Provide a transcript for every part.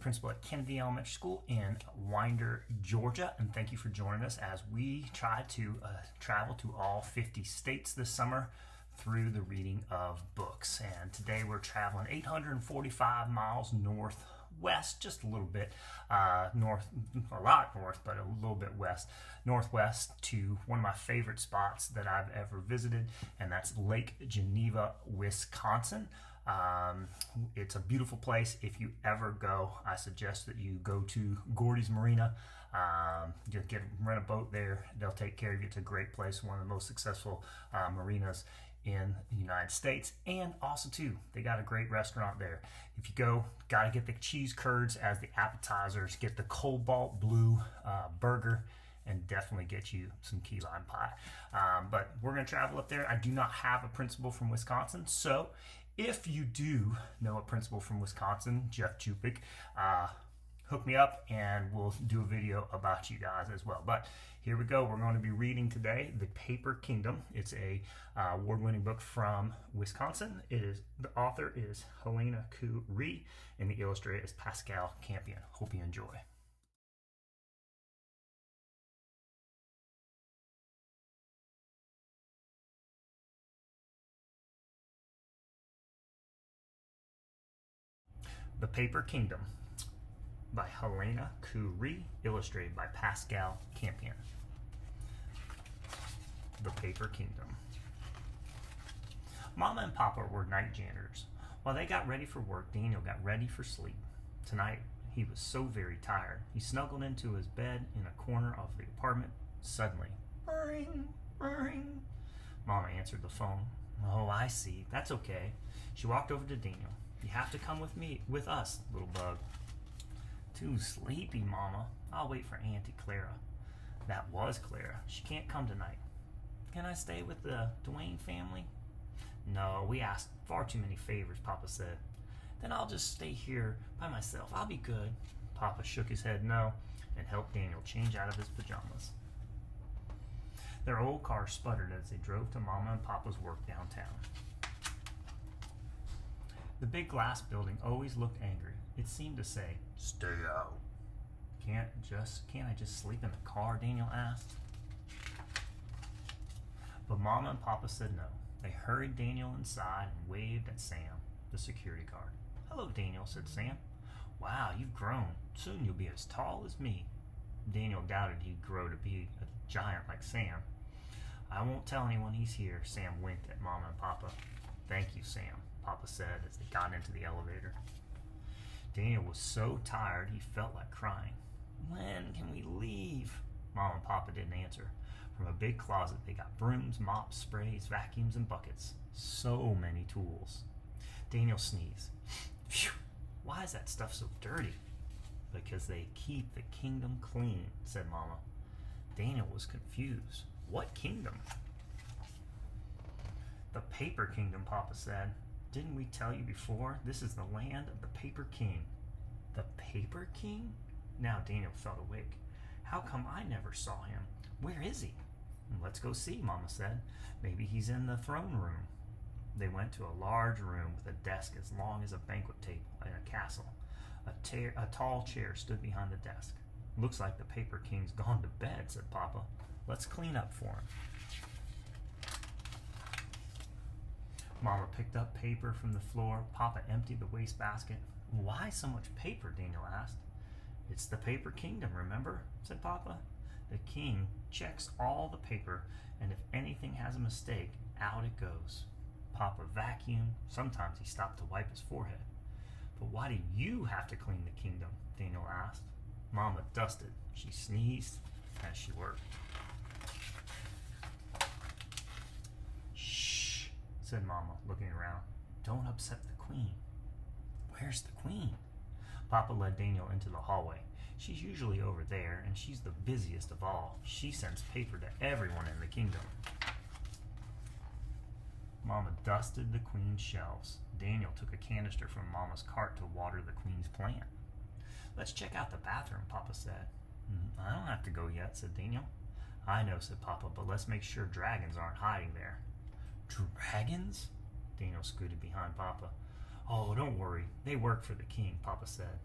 principal at Kennedy Elementary School in Winder, Georgia, and thank you for joining us as we try to travel to all 50 states this summer through the reading of books. And today we're traveling 845 miles northwest, just a little bit north, a lot north, but a little bit northwest to one of my favorite spots that I've ever visited, and that's Lake Geneva, Wisconsin. It's a beautiful place. If you ever go, I suggest that you go to Gordy's Marina. Just rent a boat there. They'll take care of you. It's a great place, one of the most successful marinas in the United States. And also too, they got a great restaurant there. If you go, got to get the cheese curds as the appetizers, get the cobalt blue burger, and definitely get you some key lime pie. But we're going to travel up there. I do not have a principal from Wisconsin, so if you do know a principal from Wisconsin, Jeff Chupik, hook me up and we'll do a video about you guys as well. But here we go. We're going to be reading today The Paper Kingdom. It's a award-winning book from Wisconsin. The author is Helena Koo-Ree and the illustrator is Pascal Campion. Hope you enjoy. The Paper Kingdom by Helena Koo-Ree, illustrated by Pascal Campion. The Paper Kingdom. Mama and Papa were night janitors. While they got ready for work, Daniel got ready for sleep. Tonight, he was so very tired. He snuggled into his bed in a corner of the apartment. Suddenly, ring, ring. Mama answered the phone. Oh, I see. That's okay. She walked over to Daniel. You have to come with us, little bug. Too sleepy, Mama. I'll wait for Auntie Clara. That was Clara. She can't come tonight. Can I stay with the Dwayne family? No, we asked far too many favors, Papa said. Then I'll just stay here by myself. I'll be good. Papa shook his head no and helped Daniel change out of his pajamas. Their old car sputtered as they drove to Mama and Papa's work downtown. The big glass building always looked angry. It seemed to say, "Stay out." Can't I just sleep in the car?" Daniel asked. But Mama and Papa said no. They hurried Daniel inside and waved at Sam, the security guard. "Hello, Daniel," said Sam. "Wow, you've grown. Soon you'll be as tall as me." Daniel doubted he'd grow to be a giant like Sam. "I won't tell anyone he's here." Sam winked at Mama and Papa. "Thank you, Sam," Papa said as they got into the elevator. Daniel was so tired he felt like crying. "When can we leave?" Mama and Papa didn't answer. From a big closet they got brooms, mops, sprays, vacuums, and buckets. So many tools. Daniel sneezed. "Phew, why is that stuff so dirty?" "Because they keep the kingdom clean," said Mama. Daniel was confused. What kingdom? "The Paper Kingdom," Papa said. "Didn't we tell you before? This is the land of the Paper King." "The Paper King?" Now Daniel felt awake. "How come I never saw him? Where is he?" "Let's go see," Mama said. "Maybe he's in the throne room." They went to a large room with a desk as long as a banquet table in a castle. A tall chair stood behind the desk. "Looks like the Paper King's gone to bed," said Papa. "Let's clean up for him." Mama picked up paper from the floor. Papa emptied the wastebasket. "Why so much paper?" Daniel asked. "It's the Paper Kingdom, remember?" said Papa. "The king checks all the paper, and if anything has a mistake, out it goes." Papa vacuumed. Sometimes he stopped to wipe his forehead. "But why do you have to clean the kingdom?" Daniel asked. Mama dusted. She sneezed as she worked. "Shh," said Mama, looking around. "Don't upset the queen." "Where's the queen?" Papa led Daniel into the hallway. "She's usually over there, and she's the busiest of all. She sends paper to everyone in the kingdom." Mama dusted the queen's shelves. Daniel took a canister from Mama's cart to water the queen's plant. "Let's check out the bathroom," Papa said. "I don't have to go yet," said Daniel. "I know," said Papa, "but let's make sure dragons aren't hiding there." "Dragons?" Daniel scooted behind Papa. "Oh, don't worry. They work for the king," Papa said.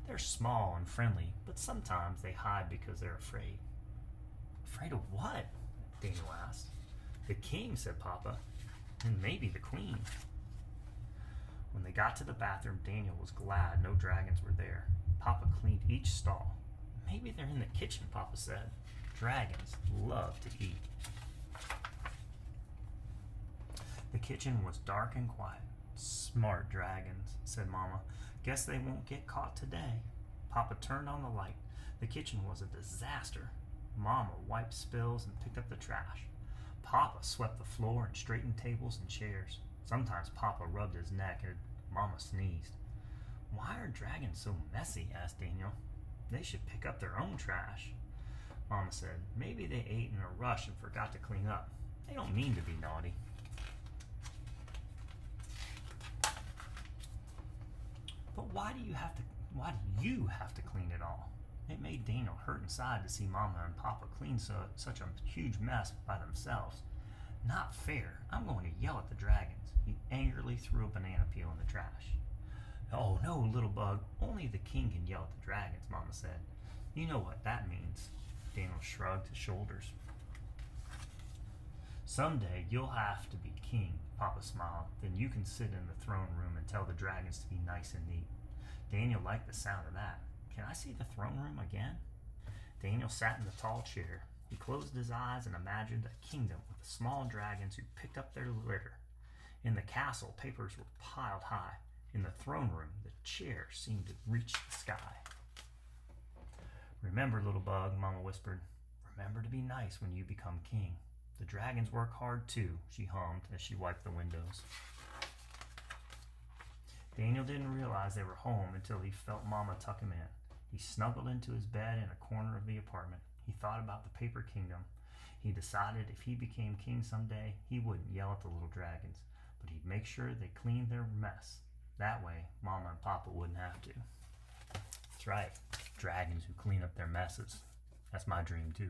They're small and friendly, but sometimes they hide because they're afraid. Afraid of what? Daniel asked. The king, said Papa, and maybe the queen. When they got to the bathroom, Daniel was glad no dragons were there. Papa cleaned each stall. Maybe they're in the kitchen, Papa said. Dragons love to eat. The kitchen was dark and quiet. Smart dragons, said Mama. Guess they won't get caught today. Papa turned on the light. The kitchen was a disaster. Mama wiped spills and picked up the trash. Papa swept the floor and straightened tables and chairs. Sometimes Papa rubbed his neck and Mama sneezed. Why are dragons so messy? Asked Daniel. They should pick up their own trash. Mama said, maybe they ate in a rush and forgot to clean up. They don't mean to be naughty. But why do you have to clean it all? It made Daniel hurt inside to see Mama and Papa clean such a huge mess by themselves. Not fair. I'm going to yell at the dragons. He angrily threw a banana peel in the trash. Oh no, little bug. Only the king can yell at the dragons, Mama said. You know what that means. Daniel shrugged his shoulders. Someday you'll have to be king, Papa smiled. Then you can sit in the throne room and tell the dragons to be nice and neat. Daniel liked the sound of that. Can I see the throne room again? Daniel sat in the tall chair. He closed his eyes and imagined a kingdom with small dragons who picked up their litter. In the castle, papers were piled high. In the throne room, the chairs seemed to reach the sky. Remember, little bug, Mama whispered. Remember to be nice when you become king. The dragons work hard too, she hummed as she wiped the windows. Daniel didn't realize they were home until he felt Mama tuck him in. He snuggled into his bed in a corner of the apartment. He thought about the paper kingdom. He decided if he became king someday, he wouldn't yell at the little dragons, but he'd make sure they cleaned their mess. That way, Mama and Papa wouldn't have to. That's right, dragons who clean up their messes. That's my dream too.